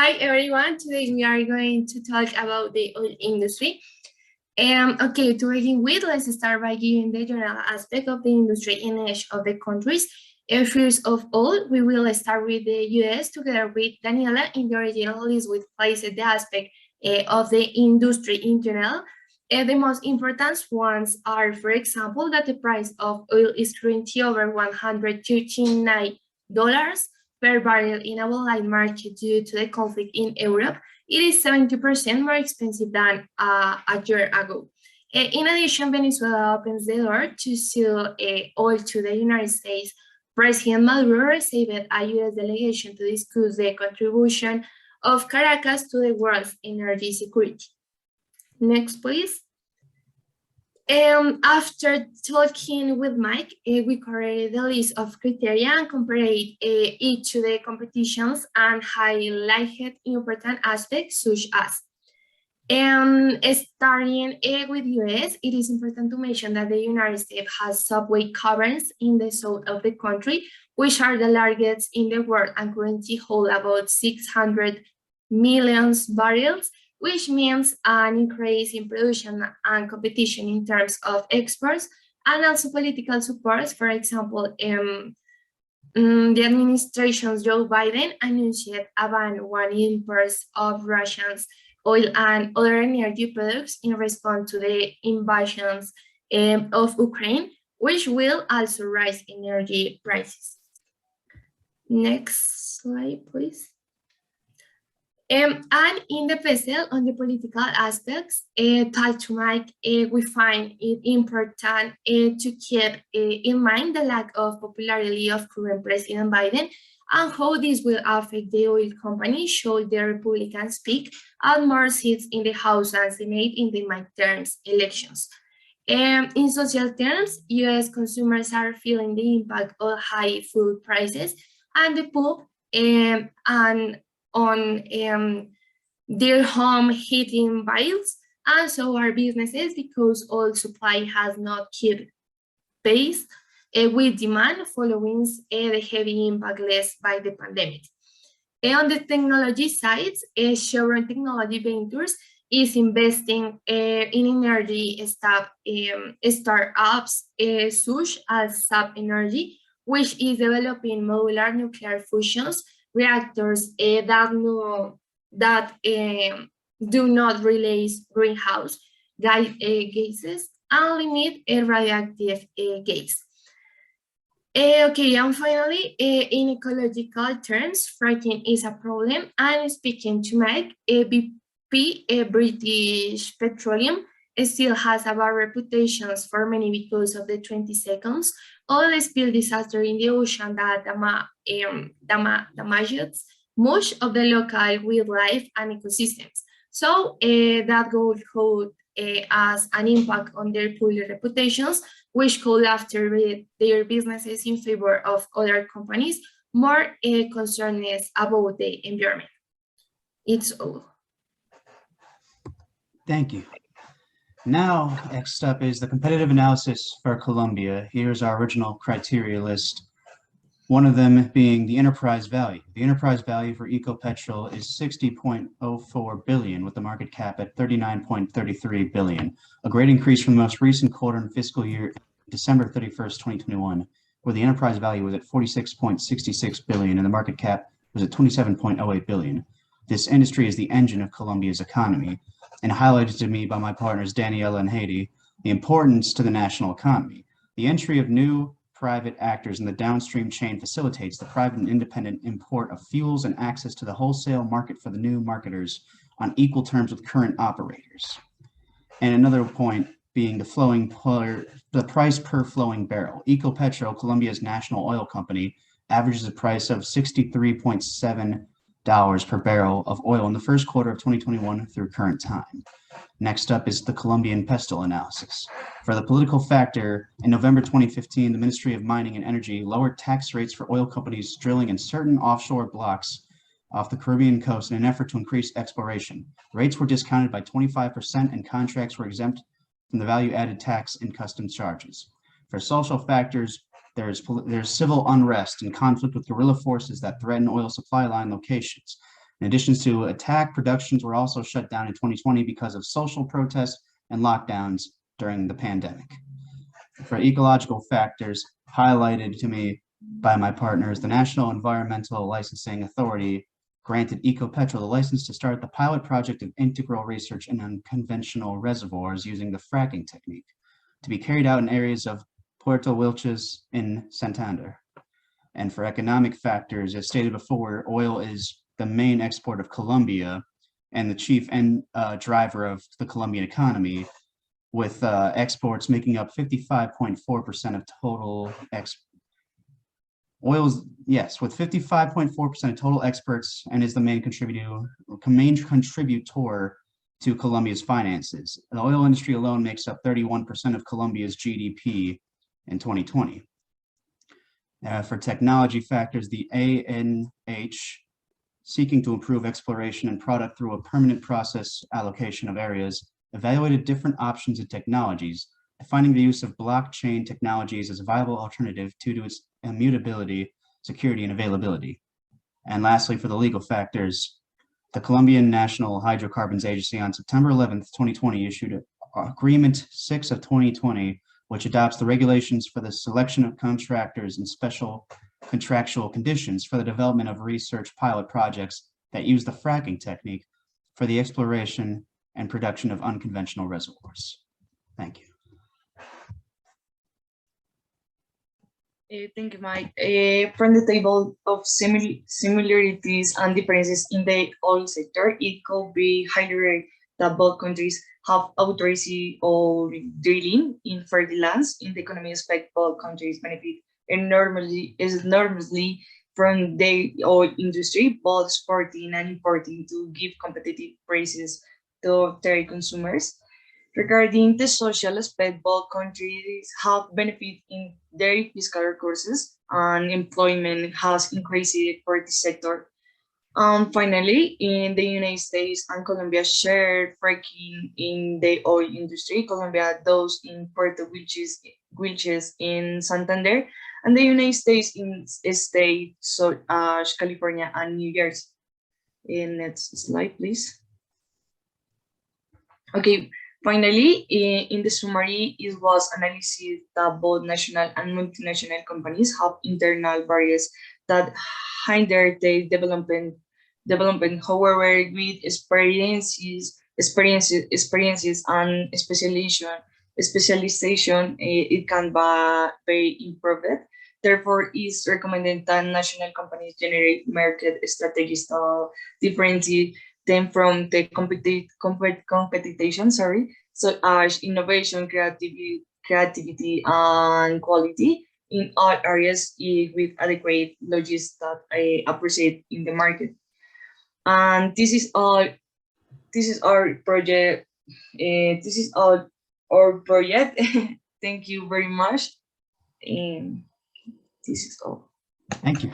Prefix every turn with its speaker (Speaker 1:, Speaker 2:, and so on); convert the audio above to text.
Speaker 1: Hi everyone, today we are going to talk about the oil industry. Okay, to begin with, let's start by giving the general aspect of the industry in each of the countries. First of all, we will start with the US together with Daniela in the original list, which places the aspect of the industry in general. The most important ones are, for example, that the price of oil is currently over $139 per barrel in a worldwide market due to the conflict in Europe. It is 70% more expensive than a year ago. In addition, Venezuela opens the door to sell oil to the United States. President Maduro received a U.S. delegation to discuss the contribution of Caracas to the world's energy security. Next, please. After talking with Mike, we created a list of criteria and compared each to the competitions and highlighted important aspects such as starting with US, it is important to mention that the United States has subway caverns in the south of the country, which are the largest in the world and currently hold about 600 million barrels, which means an increase in production and competition in terms of exports and also political support. For example, the administration's Joe Biden announced a ban on imports of Russian oil and other energy products in response to the invasions of Ukraine, which will also raise energy prices. Next slide, please. And in the vessel on the political aspects, to Mike, we find it important to keep in mind the lack of popularity of current President Biden and how this will affect the oil company should the Republicans pick up more seats in the House and Senate in the midterms elections. In social terms, U.S. consumers are feeling the impact of high food prices and the pump and on their home heating bills, and so are businesses because oil supply has not kept pace with demand following the heavy impact left by the pandemic. On the technology side, Chevron Technology Ventures is investing in energy startups such as Sap Energy, which is developing modular nuclear fusions reactors that do not release greenhouse gases and limit radioactive gas. Okay, and finally, in ecological terms, fracking is a problem. And speaking to Mike, BP, British Petroleum, still has a bad reputation for many because of the 20 seconds oil spill disaster in the ocean that damages much of the local wildlife and ecosystems. So that could hold as an impact on their poor reputations, which could after their businesses in favor of other companies more concerned about the environment. It's all.
Speaker 2: Thank you. Now, next up is the competitive analysis for Colombia. Here's our original criteria list. One of them being the enterprise value. The enterprise value for Ecopetrol is 60.04 billion with the market cap at 39.33 billion, a great increase from the most recent quarter in fiscal year December 31st, 2021, where the enterprise value was at 46.66 billion and the market cap was at 27.08 billion. This industry is the engine of Colombia's economy, and highlighted to me by my partners Daniela and Haiti, the importance to the national economy. The entry of new private actors in the downstream chain facilitates the private and independent import of fuels and access to the wholesale market for the new marketers on equal terms with current operators. And another point being the price per flowing barrel. Ecopetrol, Colombia's national oil company, averages a price of $63.7 per barrel of oil in the first quarter of 2021 through current time. Next up is the Colombian peso analysis. For the political factor, in November 2015, the Ministry of Mining and Energy lowered tax rates for oil companies drilling in certain offshore blocks off the Caribbean coast in an effort to increase exploration. Rates were discounted by 25% and contracts were exempt from the value-added tax and customs charges. For social factors, there's civil unrest and conflict with guerrilla forces that threaten oil supply line locations. In addition to attack, productions were also shut down in 2020 because of social protests and lockdowns during the pandemic. For ecological factors highlighted to me by my partners, the National Environmental Licensing Authority granted Ecopetrol the license to start the pilot project of integral research in unconventional reservoirs using the fracking technique to be carried out in areas of Puerto Wilches in Santander. And for economic factors, as stated before, oil is the main export of Colombia and the chief driver of the Colombian economy, with exports making up 55.4% of total oils, yes, with 55.4% of total exports, and is the main contributor to Colombia's finances. The oil industry alone makes up 31% of Colombia's GDP in 2020. For technology factors, the ANH, seeking to improve exploration and product through a permanent process allocation of areas, evaluated different options and technologies, finding the use of blockchain technologies as a viable alternative due to its immutability, security, and availability. And lastly, for the legal factors, the Colombian National Hydrocarbons Agency on September 11th, 2020 issued Agreement 6 of 2020, which adopts the regulations for the selection of contractors and special contractual conditions for the development of research pilot projects that use the fracking technique for the exploration and production of unconventional reservoirs. Thank you.
Speaker 3: Thank you, Mike. From the table of similarities and differences in the oil sector, it could be highlighted that both countries have authorized or drilling in fertile lands. In the economy aspect, both countries benefit enormously from the oil industry, both exporting and importing to give competitive prices to their consumers. Regarding the social aspect, both countries have benefit in their fiscal resources and employment has increased for the sector. Finally, in the United States and Colombia share fracking in the oil industry. Colombia does in Puerto Wilches in Santander, and the United States in states California and New Jersey. Next slide, please. Okay. Finally, in the summary, it was analyzed that both national and multinational companies have internal barriers that hinder their development. However, with experiences and specialization, it can be improved. Therefore, it's recommended that national companies generate market strategies to differentiate them from the competition, so as innovation, creativity, and quality in all areas with adequate logistics that I appreciate in the market. And this is all. This is our project. This is all our project. Thank you very much. And this is all.
Speaker 2: Thank you.